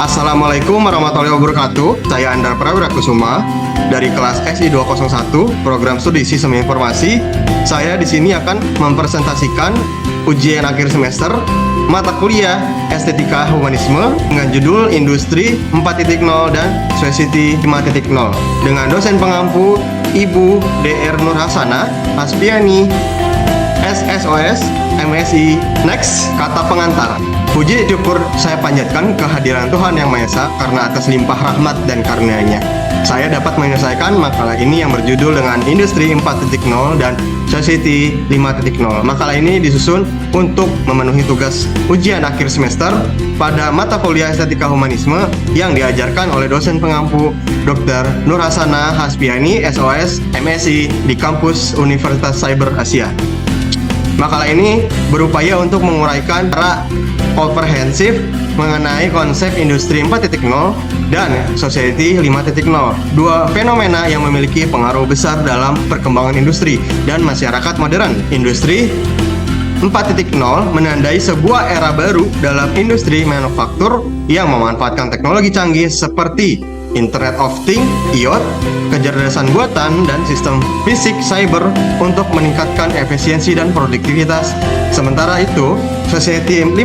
Assalamualaikum warahmatullahi wabarakatuh. Saya Andar Prawira Kusuma dari kelas SI 201 Program Studi Sistem Informasi. Saya di sini akan mempresentasikan ujian akhir semester mata kuliah Estetika Humanisme dengan judul Industri 4.0 dan Society 5.0 dengan dosen pengampu Ibu Dr. Nur Hasanah Hasbiani, SSOS, MSI. Next, kata pengantar. Puji syukur saya panjatkan kehadiran Tuhan Yang Maha Esa karena atas limpah rahmat dan karunia-Nya saya dapat menyelesaikan makalah ini yang berjudul dengan Industri 4.0 dan Society 5.0. Makalah ini disusun untuk memenuhi tugas ujian akhir semester pada mata kuliah Estetika Humanisme yang diajarkan oleh dosen pengampu Dr. Nur Hasanah Hasbiani, SOS, MSI di kampus Universitas Cyber Asia. Makalah ini berupaya untuk menguraikan secara komprehensif mengenai konsep industri 4.0 dan society 5.0, dua fenomena yang memiliki pengaruh besar dalam perkembangan industri dan masyarakat modern. Industri 4.0 menandai sebuah era baru dalam industri manufaktur yang memanfaatkan teknologi canggih seperti Internet of Things, IoT, kecerdasan buatan, dan sistem fisik cyber untuk meningkatkan efisiensi dan produktivitas. Sementara itu, Society 5.0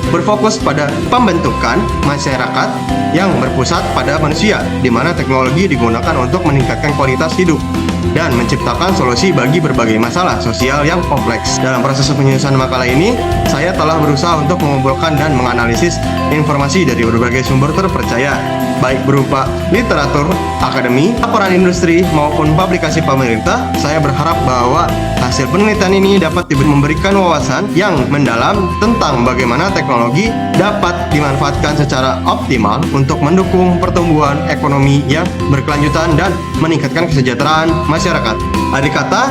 berfokus pada pembentukan masyarakat yang berpusat pada manusia, di mana teknologi digunakan untuk meningkatkan kualitas hidup dan menciptakan solusi bagi berbagai masalah sosial yang kompleks. Dalam proses penyusunan makalah ini, saya telah berusaha untuk mengumpulkan dan menganalisis informasi dari berbagai sumber terpercaya, baik berupa literatur, akademi, laporan industri, maupun publikasi pemerintah. Saya berharap bahwa hasil penelitian ini dapat memberikan wawasan yang mendalam tentang bagaimana teknologi dapat dimanfaatkan secara optimal untuk mendukung pertumbuhan ekonomi yang berkelanjutan dan meningkatkan kesejahteraan masyarakat. Akhir kata,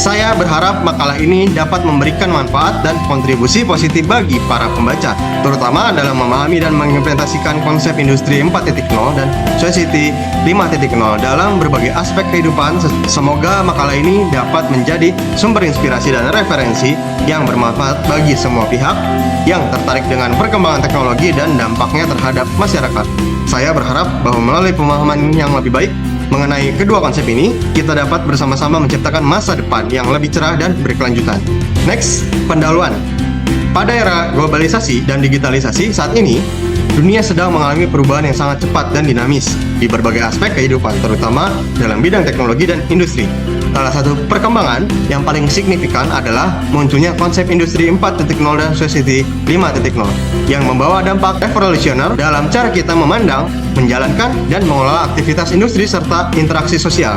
saya berharap makalah ini dapat memberikan manfaat dan kontribusi positif bagi para pembaca, terutama dalam memahami dan mengimplementasikan konsep industri 4.0 dan society 5.0 dalam berbagai aspek kehidupan. Semoga makalah ini dapat menjadi sumber inspirasi dan referensi yang bermanfaat bagi semua pihak yang tertarik dengan perkembangan teknologi dan dampaknya terhadap masyarakat. Saya berharap bahwa melalui pemahaman yang lebih baik mengenai kedua konsep ini, kita dapat bersama-sama menciptakan masa depan yang lebih cerah dan berkelanjutan. Next, pendahuluan. Pada era globalisasi dan digitalisasi saat ini, dunia sedang mengalami perubahan yang sangat cepat dan dinamis di berbagai aspek kehidupan, terutama dalam bidang teknologi dan industri. Salah satu perkembangan yang paling signifikan adalah munculnya konsep industri 4.0 dan society 5.0 yang membawa dampak revolusioner dalam cara kita memandang, menjalankan, dan mengelola aktivitas industri serta interaksi sosial.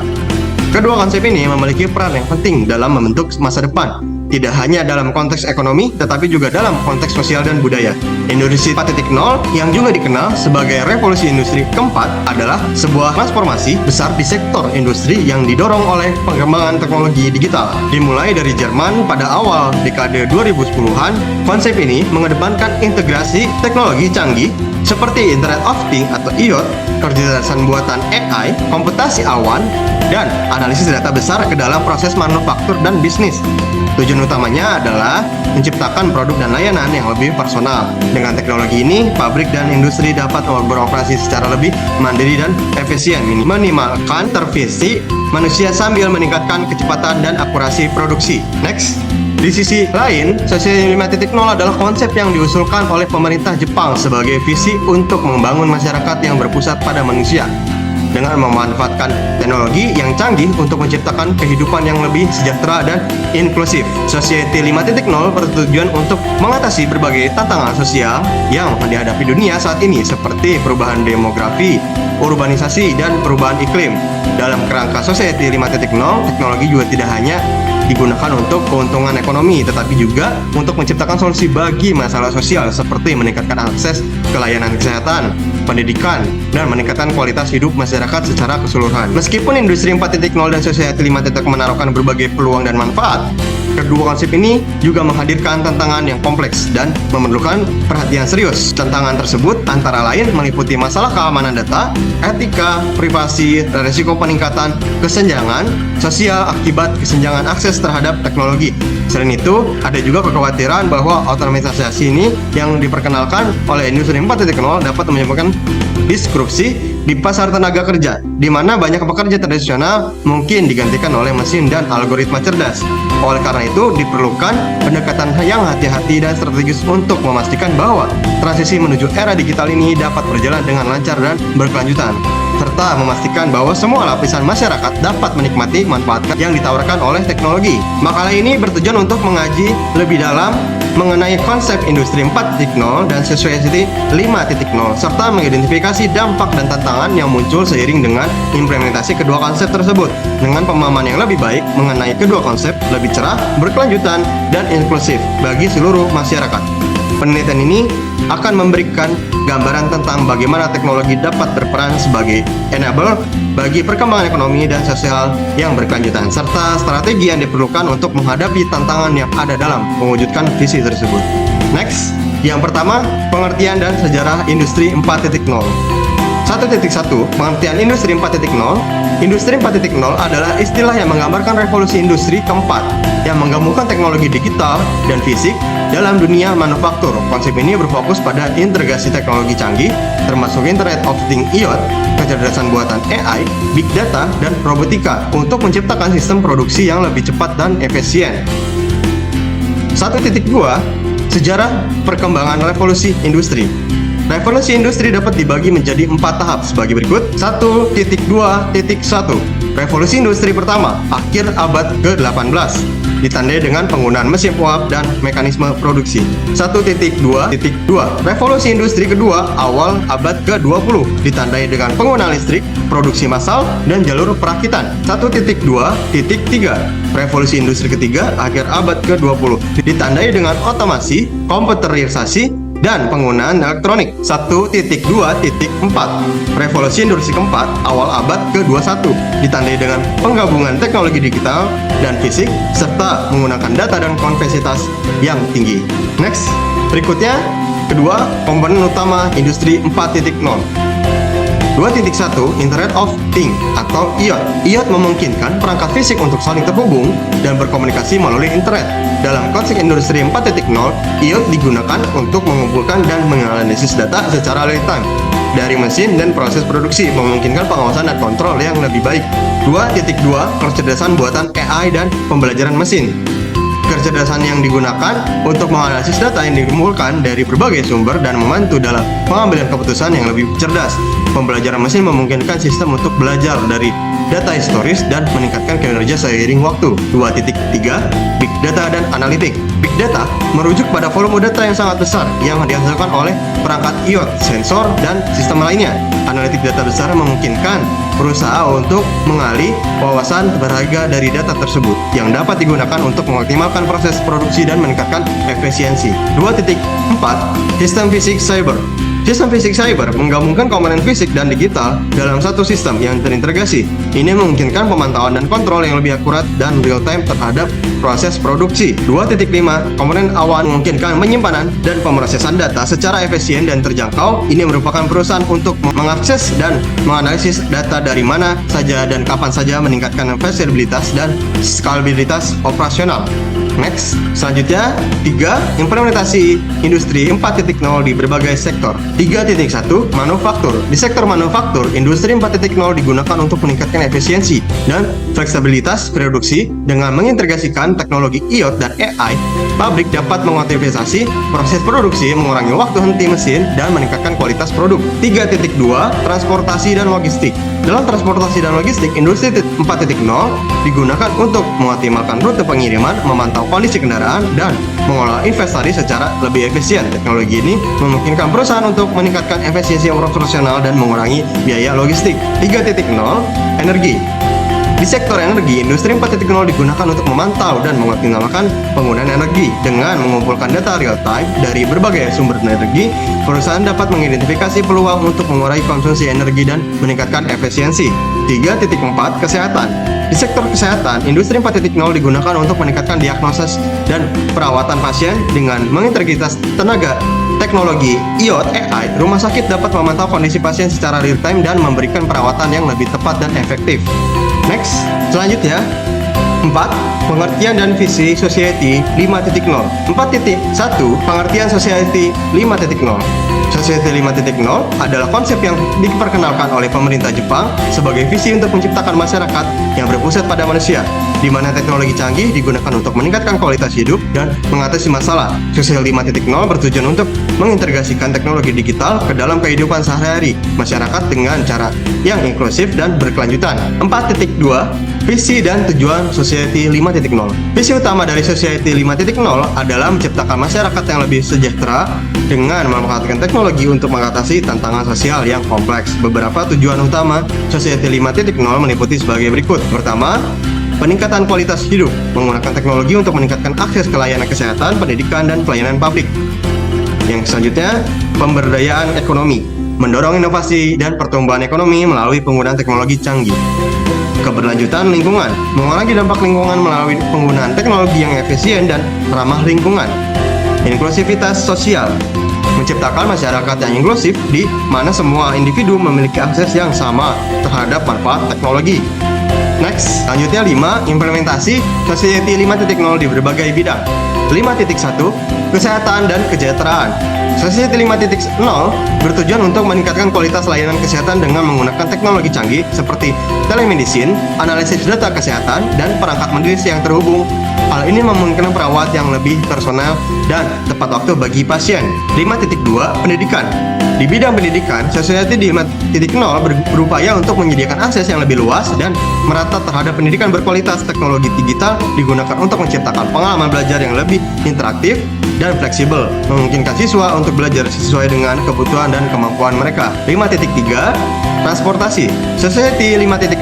Kedua konsep ini memiliki peran yang penting dalam membentuk masa depan, tidak hanya dalam konteks ekonomi, tetapi juga dalam konteks sosial dan budaya. Industri 4.0 yang juga dikenal sebagai revolusi industri keempat adalah sebuah transformasi besar di sektor industri yang didorong oleh pengembangan teknologi digital. Dimulai dari Jerman pada awal dekade 2010-an, konsep ini mengedepankan integrasi teknologi canggih seperti Internet of Things atau IoT, kecerdasan buatan AI, komputasi awan, dan analisis data besar ke dalam proses manufaktur dan bisnis. Tujuan utamanya adalah menciptakan produk dan layanan yang lebih personal. Dengan teknologi ini, pabrik dan industri dapat beroperasi secara lebih mandiri dan efisien, minimalkan intervensi manusia sambil meningkatkan kecepatan dan akurasi produksi. Next. Di sisi lain, Society 5.0 adalah konsep yang diusulkan oleh pemerintah Jepang sebagai visi untuk membangun masyarakat yang berpusat pada manusia dengan memanfaatkan teknologi yang canggih untuk menciptakan kehidupan yang lebih sejahtera dan inklusif. Society 5.0 bertujuan untuk mengatasi berbagai tantangan sosial yang dihadapi dunia saat ini seperti perubahan demografi, urbanisasi, dan perubahan iklim. Dalam kerangka Society 5.0, teknologi juga tidak hanya digunakan untuk keuntungan ekonomi, tetapi juga untuk menciptakan solusi bagi masalah sosial seperti meningkatkan akses ke layanan kesehatan, pendidikan, dan meningkatkan kualitas hidup masyarakat secara keseluruhan. Meskipun industri 4.0 dan society 5.0 menaruhkan berbagai peluang dan manfaat, kedua konsep ini juga menghadirkan tantangan yang kompleks dan memerlukan perhatian serius. Tantangan tersebut antara lain meliputi masalah keamanan data, etika, privasi, risiko peningkatan kesenjangan sosial akibat kesenjangan akses terhadap teknologi. Selain itu, ada juga kekhawatiran bahwa otomatisasi ini yang diperkenalkan oleh industri 4.0 dapat menyebabkan disrupsi di pasar tenaga kerja, di mana banyak pekerja tradisional mungkin digantikan oleh mesin dan algoritma cerdas. Oleh karena itu, diperlukan pendekatan yang hati-hati dan strategis untuk memastikan bahwa transisi menuju era digital ini dapat berjalan dengan lancar dan berkelanjutan, serta memastikan bahwa semua lapisan masyarakat dapat menikmati manfaat yang ditawarkan oleh teknologi. Makalah ini bertujuan untuk mengkaji lebih dalam mengenai konsep industri 4.0 dan Society 5.0 serta mengidentifikasi dampak dan tantangan yang muncul seiring dengan implementasi kedua konsep tersebut. Dengan pemahaman yang lebih baik mengenai kedua konsep, lebih cerah, berkelanjutan, dan inklusif bagi seluruh masyarakat. Penelitian ini akan memberikan gambaran tentang bagaimana teknologi dapat berperan sebagai enabler bagi perkembangan ekonomi dan sosial yang berkelanjutan, serta strategi yang diperlukan untuk menghadapi tantangan yang ada dalam mewujudkan visi tersebut. Next, yang pertama, pengertian dan sejarah industri 4.0. 1.1. Pengertian industri 4.0. Industri 4.0 adalah istilah yang menggambarkan revolusi industri keempat yang menggabungkan teknologi digital dan fisik dalam dunia manufaktur. Konsep ini berfokus pada integrasi teknologi canggih, termasuk Internet of Things (IoT), kecerdasan buatan AI, Big Data, dan robotika untuk menciptakan sistem produksi yang lebih cepat dan efisien. 1.2. Sejarah perkembangan revolusi industri. Revolusi industri dapat dibagi menjadi 4 tahap sebagai berikut. 1.2.1. Revolusi industri pertama, akhir abad ke-18, ditandai dengan penggunaan mesin uap dan mekanisme produksi. 1.2.2. Revolusi industri kedua, awal abad ke-20, ditandai dengan penggunaan listrik, produksi massal, dan jalur perakitan. 1.2.3. Revolusi industri ketiga, akhir abad ke-20, ditandai dengan otomasi, komputerisasi, dan penggunaan elektronik. 1.2.4. Revolusi industri keempat, awal abad ke-21, ditandai dengan penggabungan teknologi digital dan fisik serta menggunakan data dan kompleksitas yang tinggi. Next, berikutnya, kedua, komponen utama industri 4.0. 2.1. Internet of Things atau IoT. IoT memungkinkan perangkat fisik untuk saling terhubung dan berkomunikasi melalui internet. Dalam konsep industri 4.0, IoT digunakan untuk mengumpulkan dan menganalisis data secara real time dari mesin dan proses produksi, memungkinkan pengawasan dan kontrol yang lebih baik. 2.2. Kecerdasan buatan AI dan pembelajaran mesin. Kecerdasan yang digunakan untuk menganalisis data yang dikumpulkan dari berbagai sumber dan membantu dalam pengambilan keputusan yang lebih cerdas. Pembelajaran mesin memungkinkan sistem untuk belajar dari data historis dan meningkatkan kinerja seiring waktu. 2.3. Big Data dan Analitik. Big Data merujuk pada volume data yang sangat besar yang dihasilkan oleh perangkat IoT, sensor, dan sistem lainnya. Analitik data besar memungkinkan berusaha untuk mengali wawasan berharga dari data tersebut yang dapat digunakan untuk mengoptimalkan proses produksi dan meningkatkan efisiensi. 2.4. Sistem fisik cyber. Sistem fisik cyber menggabungkan komponen fisik dan digital dalam satu sistem yang terintegrasi. Ini memungkinkan pemantauan dan kontrol yang lebih akurat dan real-time terhadap proses produksi. 2.5. Komponen awan memungkinkan penyimpanan dan pemrosesan data secara efisien dan terjangkau. Ini merupakan perusahaan untuk mengakses dan menganalisis data dari mana saja dan kapan saja, meningkatkan fleksibilitas dan skalabilitas operasional. Next, selanjutnya 3. Implementasi industri 4.0 di berbagai sektor. 3.1. Manufaktur. Di sektor manufaktur, industri 4.0 digunakan untuk meningkatkan efisiensi dan fleksibilitas produksi dengan mengintegrasikan teknologi IoT dan AI. Pabrik dapat mengoptimisasi proses produksi, mengurangi waktu henti mesin, dan meningkatkan kualitas produk. 3.2. Transportasi dan logistik. Dalam transportasi dan logistik, industri 4.0 digunakan untuk mengoptimalkan rute pengiriman, memantau kondisi kendaraan, dan mengelola investasi secara lebih efisien. Teknologi ini memungkinkan perusahaan untuk meningkatkan efisiensi operasional dan mengurangi biaya logistik. 3.0. Energi. Di sektor energi, Industri 4.0 digunakan untuk memantau dan mengoptimalkan penggunaan energi. Dengan mengumpulkan data real time dari berbagai sumber energi, perusahaan dapat mengidentifikasi peluang untuk mengurangi konsumsi energi dan meningkatkan efisiensi. 3.4 Kesehatan. Di sektor kesehatan, Industri 4.0 digunakan untuk meningkatkan diagnosis dan perawatan pasien dengan mengintegritas tenaga teknologi IoT AI. Rumah sakit dapat memantau kondisi pasien secara real time dan memberikan perawatan yang lebih tepat dan efektif. Next, selanjutnya 4. Pengertian dan visi Society 5.0. 4.1 Pengertian Society 5.0. Society 5.0 adalah konsep yang diperkenalkan oleh pemerintah Jepang sebagai visi untuk menciptakan masyarakat yang berpusat pada manusia, di mana teknologi canggih digunakan untuk meningkatkan kualitas hidup dan mengatasi masalah. Society 5.0 bertujuan untuk mengintegrasikan teknologi digital ke dalam kehidupan sehari-hari masyarakat dengan cara yang inklusif dan berkelanjutan. 4.2 Visi dan tujuan Society 5.0. Visi utama dari Society 5.0 adalah menciptakan masyarakat yang lebih sejahtera dengan memanfaatkan teknologi untuk mengatasi tantangan sosial yang kompleks. Beberapa tujuan utama Society 5.0 meliputi sebagai berikut. Pertama, peningkatan kualitas hidup menggunakan teknologi untuk meningkatkan akses ke layanan kesehatan, pendidikan, dan pelayanan publik. Yang selanjutnya, pemberdayaan ekonomi, mendorong inovasi dan pertumbuhan ekonomi melalui penggunaan teknologi canggih. Keberlanjutan lingkungan, mengurangi dampak lingkungan melalui penggunaan teknologi yang efisien dan ramah lingkungan. Inklusivitas sosial, menciptakan masyarakat yang inklusif di mana semua individu memiliki akses yang sama terhadap manfaat teknologi. Next, selanjutnya 5. Implementasi Society 5.0 di berbagai bidang. 5.1 Kesehatan dan kesejahteraan. Society 5.0 bertujuan untuk meningkatkan kualitas layanan kesehatan dengan menggunakan teknologi canggih seperti telemedicine, analisis data kesehatan, dan perangkat medis yang terhubung. Hal ini memungkinkan perawat yang lebih personal dan tepat waktu bagi pasien. 5.2 Pendidikan. Di bidang pendidikan, Society 5.0 berupaya untuk menyediakan akses yang lebih luas dan merata terhadap pendidikan berkualitas. Teknologi digital digunakan untuk menciptakan pengalaman belajar yang lebih interaktif dan fleksibel, memungkinkan siswa untuk belajar sesuai dengan kebutuhan dan kemampuan mereka. 5.3 Transportasi. Society 5.0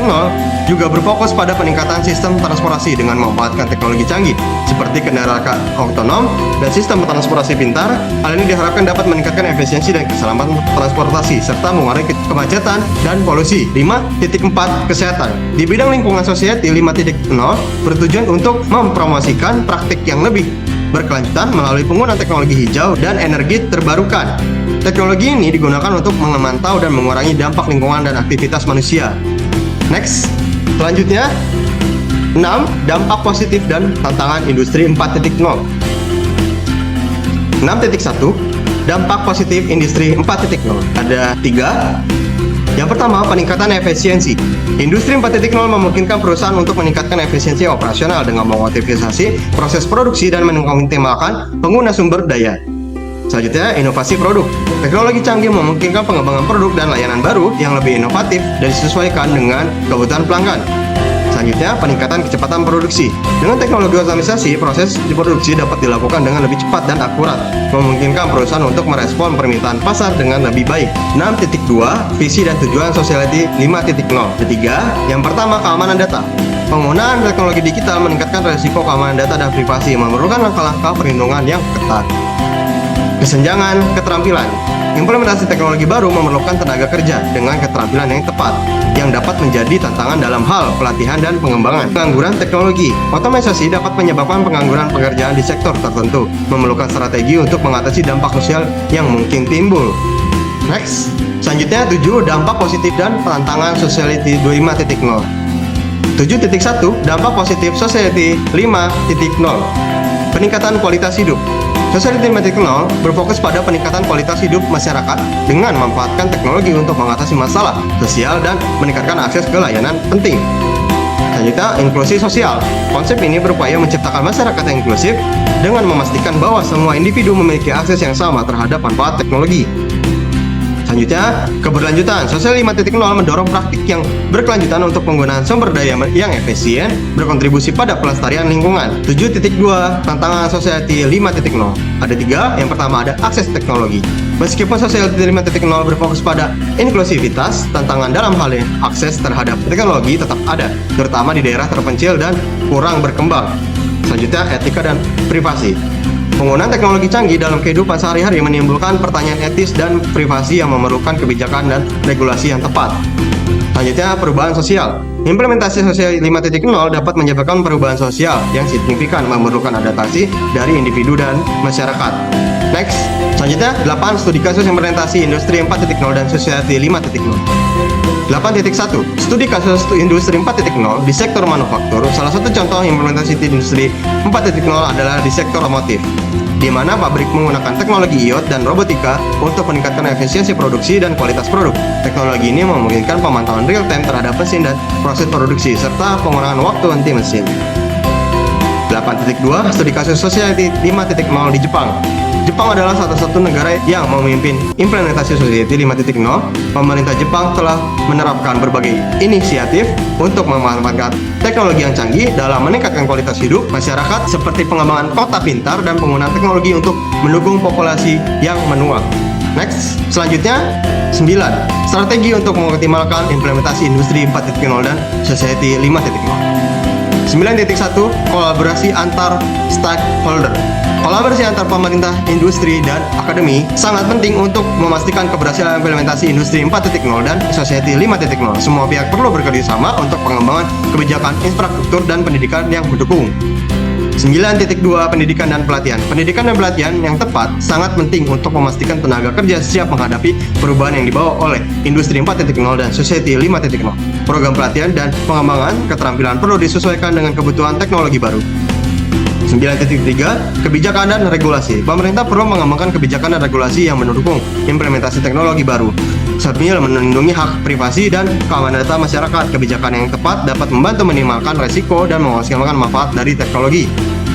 juga berfokus pada peningkatan sistem transportasi dengan memanfaatkan teknologi canggih seperti kendaraan otonom dan sistem transportasi pintar. Hal ini diharapkan dapat meningkatkan efisiensi dan keselamatan transportasi serta mengurangi kemacetan dan polusi. 5.4 Kesehatan. Di bidang lingkungan, Society 5.0 bertujuan untuk mempromosikan praktik yang lebih berkelanjutan melalui penggunaan teknologi hijau dan energi terbarukan. Teknologi ini digunakan untuk memantau dan mengurangi dampak lingkungan dan aktivitas manusia. Next, selanjutnya 6. Dampak positif dan tantangan Industri 4.0. 6.1 Dampak positif Industri 4.0. Ada 3. Yang pertama, peningkatan efisiensi. Industri 4.0 memungkinkan perusahaan untuk meningkatkan efisiensi operasional dengan mengoptimisasi proses produksi dan mengoptimalkan pengguna sumber daya. Selanjutnya, inovasi produk. Teknologi canggih memungkinkan pengembangan produk dan layanan baru yang lebih inovatif dan disesuaikan dengan kebutuhan pelanggan. Selanjutnya, peningkatan kecepatan produksi. Dengan teknologi otomatisasi, proses produksi dapat dilakukan dengan lebih cepat dan akurat, memungkinkan perusahaan untuk merespon permintaan pasar dengan lebih baik. 6.2 Visi dan tujuan Society 5.0. Ketiga, yang pertama, keamanan data. Penggunaan teknologi digital meningkatkan risiko keamanan data dan privasi, memerlukan langkah-langkah perlindungan yang ketat. Kesenjangan keterampilan. Implementasi teknologi baru memerlukan tenaga kerja dengan keterampilan yang tepat, yang dapat menjadi tantangan dalam hal pelatihan dan pengembangan. Pengangguran teknologi. Otomatisasi dapat menyebabkan pengangguran pekerjaan di sektor tertentu, memerlukan strategi untuk mengatasi dampak sosial yang mungkin timbul. Next, selanjutnya 7. Dampak positif dan tantangan Society 5.0. 7.1 Dampak positif Society 5.0. Peningkatan kualitas hidup. Society 5.0 berfokus pada peningkatan kualitas hidup masyarakat dengan memanfaatkan teknologi untuk mengatasi masalah sosial dan meningkatkan akses ke layanan penting. Selanjutnya, inklusi sosial. Konsep ini berupaya menciptakan masyarakat yang inklusif dengan memastikan bahwa semua individu memiliki akses yang sama terhadap manfaat teknologi. Selanjutnya, keberlanjutan. Society 5.0 mendorong praktik yang berkelanjutan untuk penggunaan sumber daya yang efisien, berkontribusi pada pelestarian lingkungan. 7.2 Tantangan Society 5.0. Ada 3. Yang pertama, ada akses teknologi. Meskipun Society 5.0 berfokus pada inklusivitas, tantangan dalam hal akses terhadap teknologi tetap ada, terutama di daerah terpencil dan kurang berkembang. Selanjutnya, etika dan privasi. Penggunaan teknologi canggih dalam kehidupan sehari-hari menimbulkan pertanyaan etis dan privasi yang memerlukan kebijakan dan regulasi yang tepat. Selanjutnya, perubahan sosial. Implementasi Society 5.0 dapat menyebabkan perubahan sosial yang signifikan, memerlukan adaptasi dari individu dan masyarakat. Next, selanjutnya 8 studi kasus implementasi industri 4.0 dan Society 5.0. 8.1 Studi kasus industri 4.0 di sektor manufaktur. Salah satu contoh implementasi industri 4.0 adalah di sektor otomotif, di mana pabrik menggunakan teknologi IoT dan robotika untuk meningkatkan efisiensi produksi dan kualitas produk. Teknologi ini memungkinkan pemantauan real-time terhadap mesin dan proses produksi, serta pengurangan waktu henti mesin. 8.2 Studi kasus Society 5.0 di Jepang. Jepang adalah satu-satu negara yang memimpin implementasi Society 5.0. Pemerintah Jepang telah menerapkan berbagai inisiatif untuk memanfaatkan teknologi yang canggih dalam meningkatkan kualitas hidup masyarakat, seperti pengembangan kota pintar dan penggunaan teknologi untuk mendukung populasi yang menua. Next, selanjutnya 9. Strategi untuk mengoptimalkan implementasi industri 4.0 dan Society 5.0. 9.1 Kolaborasi antar stakeholder. Kolaborasi antar pemerintah, industri, dan akademi sangat penting untuk memastikan keberhasilan implementasi industri 4.0 dan Society 5.0. Semua pihak perlu bekerjasama untuk pengembangan kebijakan infrastruktur dan pendidikan yang mendukung. 9.2 Pendidikan dan pelatihan. Pendidikan dan pelatihan yang tepat sangat penting untuk memastikan tenaga kerja siap menghadapi perubahan yang dibawa oleh industri 4.0 dan Society 5.0. Program pelatihan dan pengembangan keterampilan perlu disesuaikan dengan kebutuhan teknologi baru. 9.3 Kebijakan dan regulasi. Pemerintah perlu mengembangkan kebijakan dan regulasi yang mendukung implementasi teknologi baru, sambil melindungi hak privasi dan keamanan data masyarakat. Kebijakan yang tepat dapat membantu meminimalkan resiko dan memaksimalkan manfaat dari teknologi.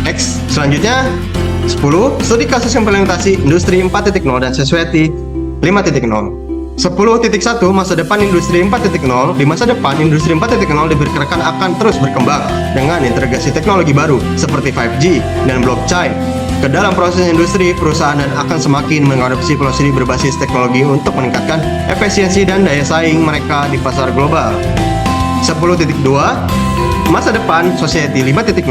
Next, selanjutnya 10. Studi kasus implementasi industri 4.0 dan Society 5.0. 10.1 Masa depan industri 4.0. Di masa depan, industri 4.0 diperkirakan akan terus berkembang dengan integrasi teknologi baru seperti 5G dan blockchain ke dalam proses industri. Perusahaan dan akan semakin mengadopsi filosofi berbasis teknologi untuk meningkatkan efisiensi dan daya saing mereka di pasar global. 10.2 Masa depan Society 5.0.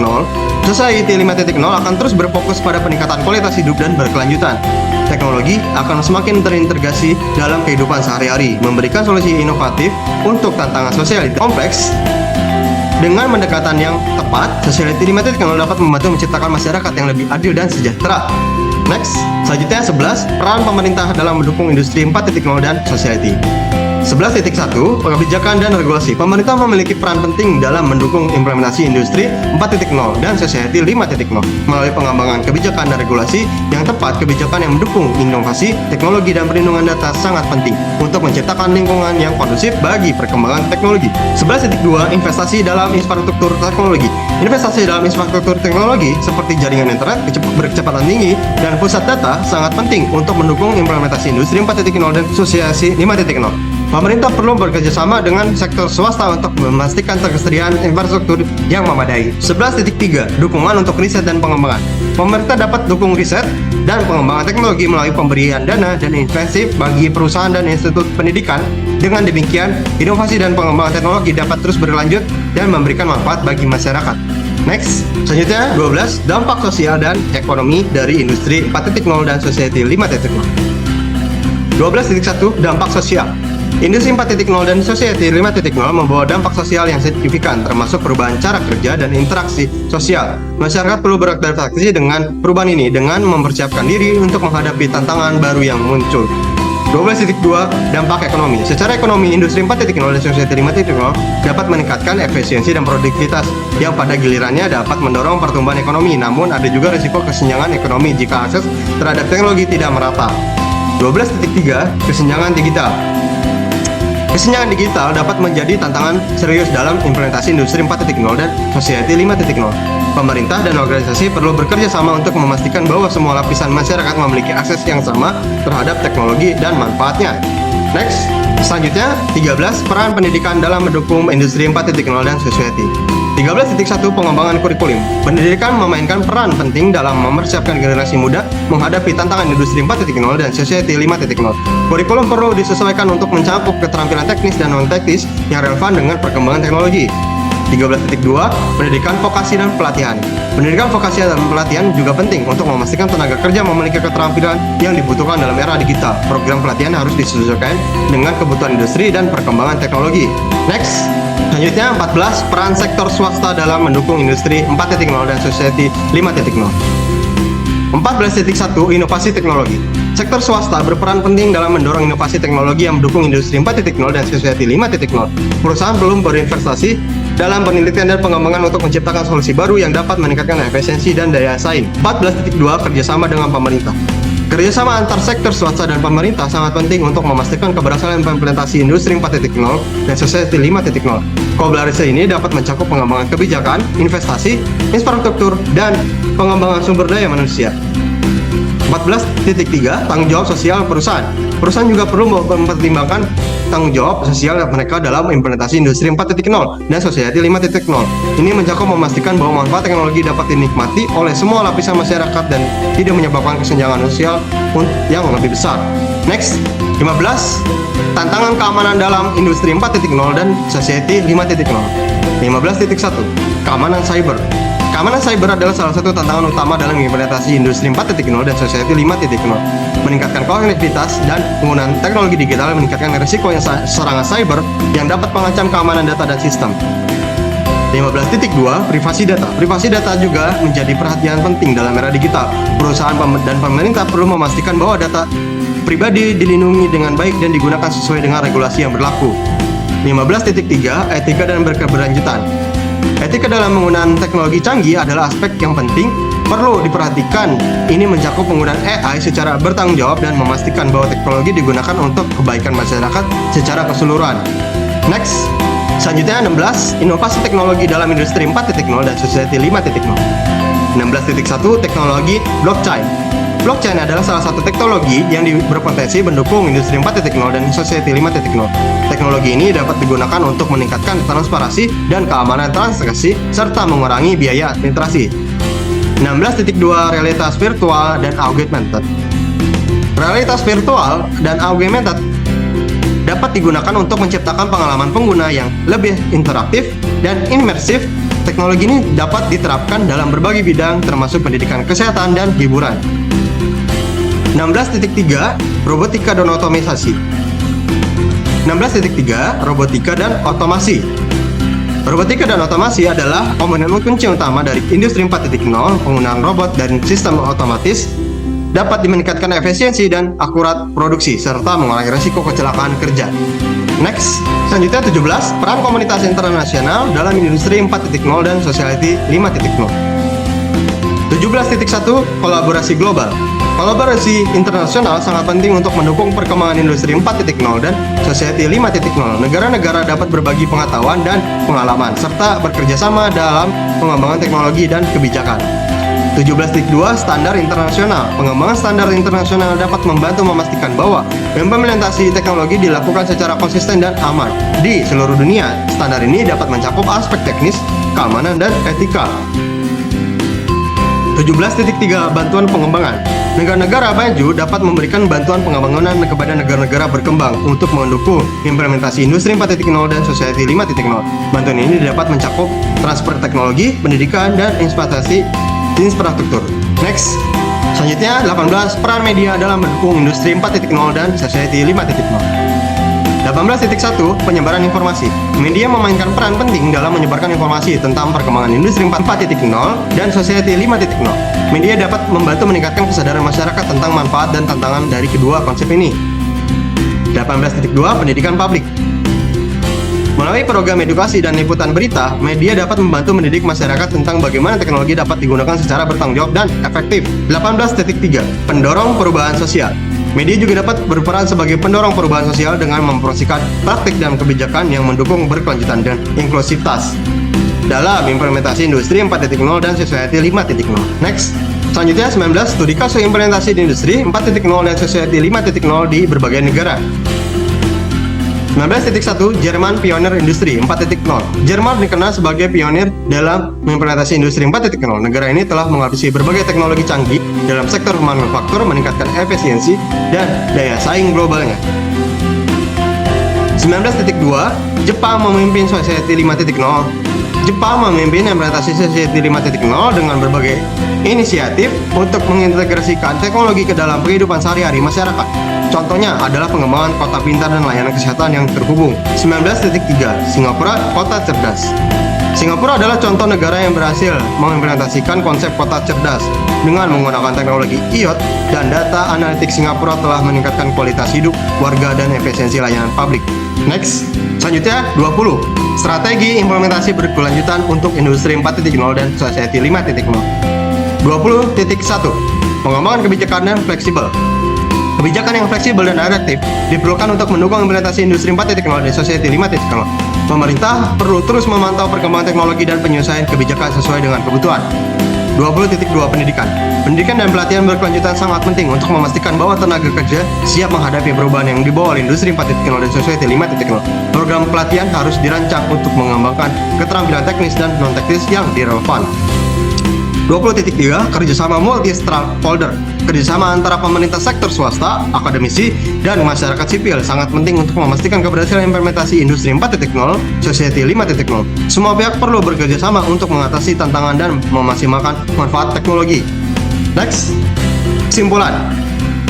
Society 5.0 akan terus berfokus pada peningkatan kualitas hidup dan berkelanjutan. Teknologi akan semakin terintegrasi dalam kehidupan sehari-hari, memberikan solusi inovatif untuk tantangan sosial kompleks. Dengan pendekatan yang tepat, Society 5.0 dapat membantu menciptakan masyarakat yang lebih adil dan sejahtera. Next, selanjutnya 11. Peran pemerintah dalam mendukung industri 4.0 dan Society. 11.1 Kebijakan dan regulasi. Pemerintah memiliki peran penting dalam mendukung implementasi industri 4.0 dan Society 5.0 melalui pengembangan kebijakan dan regulasi yang tepat. Kebijakan yang mendukung inovasi, teknologi, dan perlindungan data sangat penting untuk menciptakan lingkungan yang kondusif bagi perkembangan teknologi. 11.2 Investasi dalam infrastruktur teknologi. Investasi dalam infrastruktur teknologi seperti jaringan internet berkecepatan tinggi dan pusat data sangat penting untuk mendukung implementasi industri 4.0 dan Society 5.0. Pemerintah perlu bekerjasama dengan sektor swasta untuk memastikan ketersediaan infrastruktur yang memadai. 11.3 Dukungan untuk riset dan pengembangan. Pemerintah dapat dukung riset dan pengembangan teknologi melalui pemberian dana dan insentif bagi perusahaan dan institut pendidikan. Dengan demikian, inovasi dan pengembangan teknologi dapat terus berlanjut dan memberikan manfaat bagi masyarakat. Next, selanjutnya 12 Dampak sosial dan ekonomi dari industri 4.0 dan Society 5.0. 12.1 Dampak sosial. Industri 4.0 dan Society 5.0 membawa dampak sosial yang signifikan, termasuk perubahan cara kerja dan interaksi sosial. Masyarakat perlu beradaptasi dengan perubahan ini dengan mempersiapkan diri untuk menghadapi tantangan baru yang muncul. 12.2 Dampak ekonomi. Secara ekonomi, industri 4.0 dan Society 5.0 dapat meningkatkan efisiensi dan produktivitas yang pada gilirannya dapat mendorong pertumbuhan ekonomi. Namun ada juga risiko kesenjangan ekonomi jika akses terhadap teknologi tidak merata. 12.3 Kesenjangan digital. Kesenjangan digital dapat menjadi tantangan serius dalam implementasi industri 4.0 dan Society 5.0. Pemerintah dan organisasi perlu bekerja sama untuk memastikan bahwa semua lapisan masyarakat memiliki akses yang sama terhadap teknologi dan manfaatnya. Next, selanjutnya 13 peran pendidikan dalam mendukung industri 4.0 dan society. 13.1 pengembangan kurikulum. Pendidikan memainkan peran penting dalam mempersiapkan generasi muda menghadapi tantangan industri 4.0 dan society 5.0. Kurikulum perlu disesuaikan untuk mencakup keterampilan teknis dan non-teknis yang relevan dengan perkembangan teknologi. 13.2 Pendidikan vokasi dan pelatihan. Pendidikan vokasi dan pelatihan juga penting untuk memastikan tenaga kerja memiliki keterampilan yang dibutuhkan dalam era digital. Program pelatihan harus disesuaikan dengan kebutuhan industri dan perkembangan teknologi. Next, selanjutnya 14 peran sektor swasta dalam mendukung industri 4.0 dan society 5.0. 14.1 Inovasi teknologi. Sektor swasta berperan penting dalam mendorong inovasi teknologi yang mendukung industri 4.0 dan society 5.0. Perusahaan belum berinvestasi dalam penelitian dan pengembangan untuk menciptakan solusi baru yang dapat meningkatkan efisiensi dan daya saing. 14.2 Kerjasama dengan pemerintah. Kerjasama antar sektor swasta dan pemerintah sangat penting untuk memastikan keberhasilan implementasi industri 4.0 dan society 5.0. Kolaborasi ini dapat mencakup pengembangan kebijakan, investasi, infrastruktur, dan pengembangan sumber daya manusia. 14.3 Tanggung jawab sosial perusahaan. Perusahaan juga perlu mempertimbangkan tanggung jawab sosial mereka dalam implementasi industri 4.0 dan society 5.0. Ini mencakup memastikan bahwa manfaat teknologi dapat dinikmati oleh semua lapisan masyarakat dan tidak menyebabkan kesenjangan sosial yang lebih besar. Next, 15 Tantangan keamanan dalam industri 4.0 dan society 5.0. 15.1 Keamanan cyber. Keamanan cyber adalah salah satu tantangan utama dalam implementasi industri 4.0 dan society 5.0. Meningkatkan konektivitas dan penggunaan teknologi digital meningkatkan risiko serangan cyber yang dapat mengancam keamanan data dan sistem. 15.2 Privasi data. Privasi data juga menjadi perhatian penting dalam era digital. Perusahaan dan pemerintah perlu memastikan bahwa data pribadi dilindungi dengan baik dan digunakan sesuai dengan regulasi yang berlaku. 15.3 Etika dan berkeberlanjutan. Etika dalam penggunaan teknologi canggih adalah aspek yang penting perlu diperhatikan. Ini mencakup penggunaan AI secara bertanggung jawab dan memastikan bahwa teknologi digunakan untuk kebaikan masyarakat secara keseluruhan. Next, selanjutnya 16 Inovasi teknologi dalam industri 4.0 dan society 5.0. 16.1 Teknologi blockchain. Blockchain adalah salah satu teknologi yang berpotensi mendukung industri 4.0 dan society 5.0. Teknologi ini dapat digunakan untuk meningkatkan transparansi dan keamanan transaksi serta mengurangi biaya administrasi. 16.2 Realitas virtual dan augmented. Realitas virtual dan augmented dapat digunakan untuk menciptakan pengalaman pengguna yang lebih interaktif dan imersif. Teknologi ini dapat diterapkan dalam berbagai bidang termasuk pendidikan, kesehatan, dan hiburan. 16.3 Robotika dan otomisasi. 16.3 Robotika dan otomasi. Robotika dan otomasi adalah komponen kunci utama dari industri 4.0. Penggunaan robot dan sistem otomatis dapat meningkatkan efisiensi dan akurat produksi serta mengurangi risiko kecelakaan kerja. Next, selanjutnya 17 Peran komunitas internasional dalam industri 4.0 dan society 5.0. 17.1 Kolaborasi global. Kolaborasi internasional sangat penting untuk mendukung perkembangan industri 4.0 dan society 5.0. Negara-negara dapat berbagi pengetahuan dan pengalaman serta bekerja sama dalam pengembangan teknologi dan kebijakan. 17.2 Standar internasional. Pengembangan standar internasional dapat membantu memastikan bahwa implementasi teknologi dilakukan secara konsisten dan aman di seluruh dunia. Standar ini dapat mencakup aspek teknis, keamanan, dan etika. 17.3 Bantuan pengembangan. Negara-negara maju dapat memberikan bantuan pengembangan kepada negara-negara berkembang untuk mendukung implementasi industri 4.0 dan society 5.0. Bantuan ini dapat mencakup transfer teknologi, pendidikan, dan investasi infrastruktur. Next, selanjutnya 18 Peran media dalam mendukung industri 4.0 dan society 5.0. 18.1 Penyebaran informasi. Media memainkan peran penting dalam menyebarkan informasi tentang perkembangan industri 4.0 dan society 5.0. Media dapat membantu meningkatkan kesadaran masyarakat tentang manfaat dan tantangan dari kedua konsep ini. 18.2 Pendidikan publik. Melalui program edukasi dan liputan berita, media dapat membantu mendidik masyarakat tentang bagaimana teknologi dapat digunakan secara bertanggung jawab dan efektif. 18.3 Pendorong perubahan sosial. Media juga dapat berperan sebagai pendorong perubahan sosial dengan mempromosikan praktik dan kebijakan yang mendukung berkelanjutan dan inklusivitas dalam implementasi industri 4.0 dan society 5.0. Next, selanjutnya 19 Studi kasus implementasi di industri 4.0 dan society 5.0 di berbagai negara. 19.1 Jerman Pionir Industri 4.0. Jerman dikenal sebagai pionir dalam mengimplementasi industri 4.0. Negara ini telah mengadopsi berbagai teknologi canggih dalam sektor manufaktur, meningkatkan efisiensi dan daya saing globalnya. 19.2 Jepang memimpin Society 5.0. Jepang memimpin implementasi Society 5.0 dengan berbagai inisiatif untuk mengintegrasikan teknologi ke dalam kehidupan sehari-hari masyarakat. Contohnya adalah pengembangan kota pintar dan layanan kesehatan yang terhubung. 19.3 Singapura Kota Cerdas. Singapura adalah contoh negara yang berhasil mengimplementasikan konsep kota cerdas. Dengan menggunakan teknologi IoT dan data analitik, Singapura telah meningkatkan kualitas hidup warga dan efisiensi layanan publik. Next, selanjutnya 20. Strategi implementasi berkelanjutan untuk industri 4.0 dan society 5.0. 20.1 Pengembangan kebijakan yang fleksibel. Kebijakan yang fleksibel dan adaptif diperlukan untuk mendukung implementasi industri 4.0 dan society 5.0. Pemerintah perlu terus memantau perkembangan teknologi dan penyelesaian kebijakan sesuai dengan kebutuhan. 20.2 Pendidikan. Pendidikan dan pelatihan berkelanjutan sangat penting untuk memastikan bahwa tenaga kerja siap menghadapi perubahan yang dibawa oleh industri 4.0 dan society 5.0. Program pelatihan harus dirancang untuk mengembangkan keterampilan teknis dan non-teknis yang relevan. 20.3 Kerjasama multi-stakeholder. Kerjasama antara pemerintah, sektor swasta, akademisi, dan masyarakat sipil sangat penting untuk memastikan keberhasilan implementasi industri 4.0, society 5.0. Semua pihak perlu bekerja sama untuk mengatasi tantangan dan memaksimalkan manfaat teknologi. Next, kesimpulan.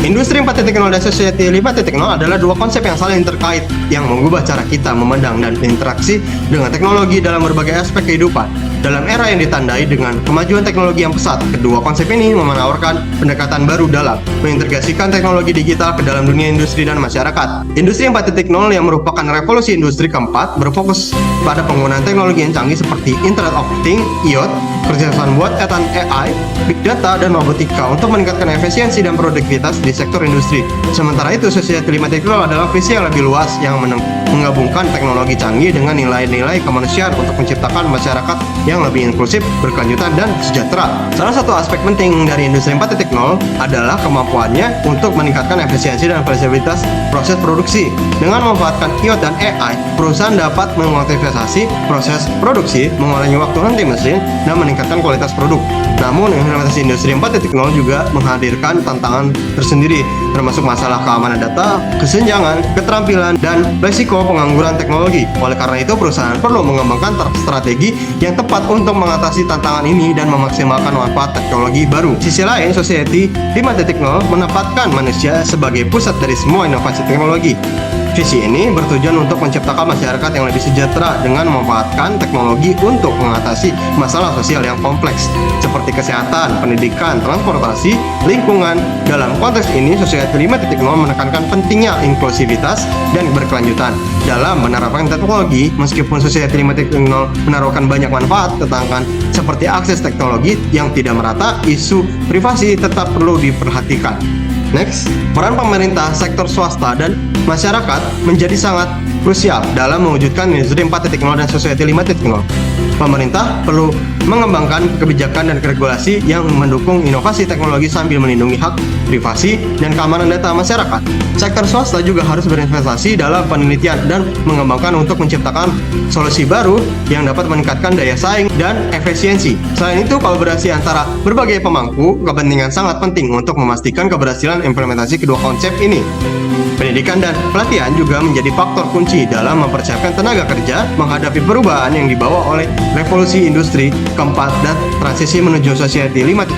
Industri 4.0 dan Society 5.0 adalah dua konsep yang saling terkait yang mengubah cara kita memandang dan berinteraksi dengan teknologi dalam berbagai aspek kehidupan. Dalam era yang ditandai dengan kemajuan teknologi yang pesat, kedua konsep ini menawarkan pendekatan baru dalam mengintegrasikan teknologi digital ke dalam dunia industri dan masyarakat. Industri 4.0 yang merupakan revolusi industri keempat berfokus pada penggunaan teknologi yang canggih seperti Internet of Things, IoT, kerjasama buatan AI, Big Data, dan robotika untuk meningkatkan efisiensi dan produktivitas di sektor industri. Sementara itu, Society 5.0 adalah visi yang lebih luas yang menggabungkan teknologi canggih dengan nilai-nilai kemanusiaan untuk menciptakan masyarakat yang lebih inklusif, berkelanjutan, dan sejahtera. Salah satu aspek penting dari industri 4.0 adalah kemampuannya untuk meningkatkan efisiensi dan fleksibilitas proses produksi. Dengan memanfaatkan IoT dan AI, perusahaan dapat mengoptimisasi proses produksi, mengurangi waktu henti mesin, dan meningkatkan kualitas produk. Namun, implementasi industri 4.0 juga menghadirkan tantangan tersendiri, termasuk masalah keamanan data, kesenjangan, keterampilan, dan risiko pengangguran teknologi. Oleh karena itu, perusahaan perlu mengembangkan strategi yang tepat untuk mengatasi tantangan ini dan memaksimalkan manfaat teknologi baru. Sisi lain, Society 5.0 menempatkan manusia sebagai pusat dari semua inovasi teknologi. Visi ini bertujuan untuk menciptakan masyarakat yang lebih sejahtera dengan memanfaatkan teknologi untuk mengatasi masalah sosial yang kompleks seperti kesehatan, pendidikan, transportasi, lingkungan. Dalam konteks ini, Society 5.0 menekankan pentingnya inklusivitas dan berkelanjutan dalam menerapkan teknologi. Meskipun Society 5.0 menaruhkan banyak manfaat, tantangan seperti akses teknologi yang tidak merata, isu privasi tetap perlu diperhatikan. Next, peran pemerintah, sektor swasta, dan masyarakat menjadi sangat krusial dalam mewujudkan industri 4.0 dan Society 5.0. Pemerintah perlu mengembangkan kebijakan dan regulasi yang mendukung inovasi teknologi sambil melindungi hak privasi dan keamanan data masyarakat. Sektor swasta juga harus berinvestasi dalam penelitian dan mengembangkan untuk menciptakan solusi baru yang dapat meningkatkan daya saing dan efisiensi. Selain itu, kolaborasi antara berbagai pemangku kepentingan sangat penting untuk memastikan keberhasilan implementasi kedua konsep ini. Pendidikan dan pelatihan juga menjadi faktor kunci dalam mempersiapkan tenaga kerja menghadapi perubahan yang dibawa oleh revolusi industri keempat dan transisi menuju Society 5.0.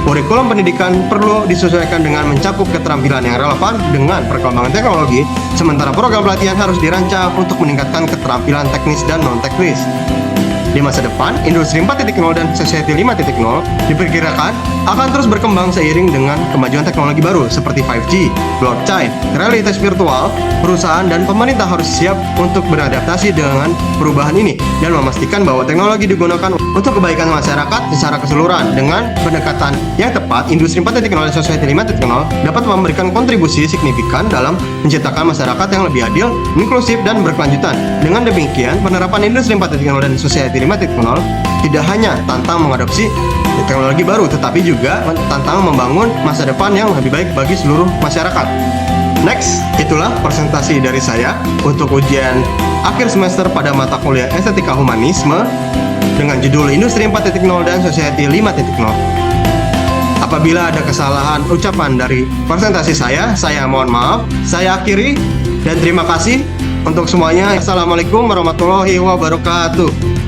Kurikulum pendidikan perlu disesuaikan dengan mencakup keterampilan yang relevan dengan perkembangan teknologi, sementara program pelatihan harus dirancang untuk meningkatkan keterampilan teknis dan non-teknis. Di masa depan, industri 4.0 dan Society 5.0 diperkirakan akan terus berkembang seiring dengan kemajuan teknologi baru seperti 5G, blockchain, realitas virtual. Perusahaan dan pemerintah harus siap untuk beradaptasi dengan perubahan ini dan memastikan bahwa teknologi digunakan untuk kebaikan masyarakat secara keseluruhan. Dengan pendekatan yang tepat, industri 4.0 dan Society 5.0 dapat memberikan kontribusi signifikan dalam menciptakan masyarakat yang lebih adil, inklusif, dan berkelanjutan. Dengan demikian, penerapan industri 4.0 dan Society 5.0 tidak hanya tentang mengadopsi teknologi baru, tetapi juga tentang membangun masa depan yang lebih baik bagi seluruh masyarakat. Next, itulah presentasi dari saya untuk ujian akhir semester pada mata kuliah Estetika Humanisme dengan judul Industri 4.0 dan Society 5.0. Apabila ada kesalahan ucapan dari presentasi saya mohon maaf. Saya akhiri dan terima kasih untuk semuanya. Assalamualaikum warahmatullahi wabarakatuh.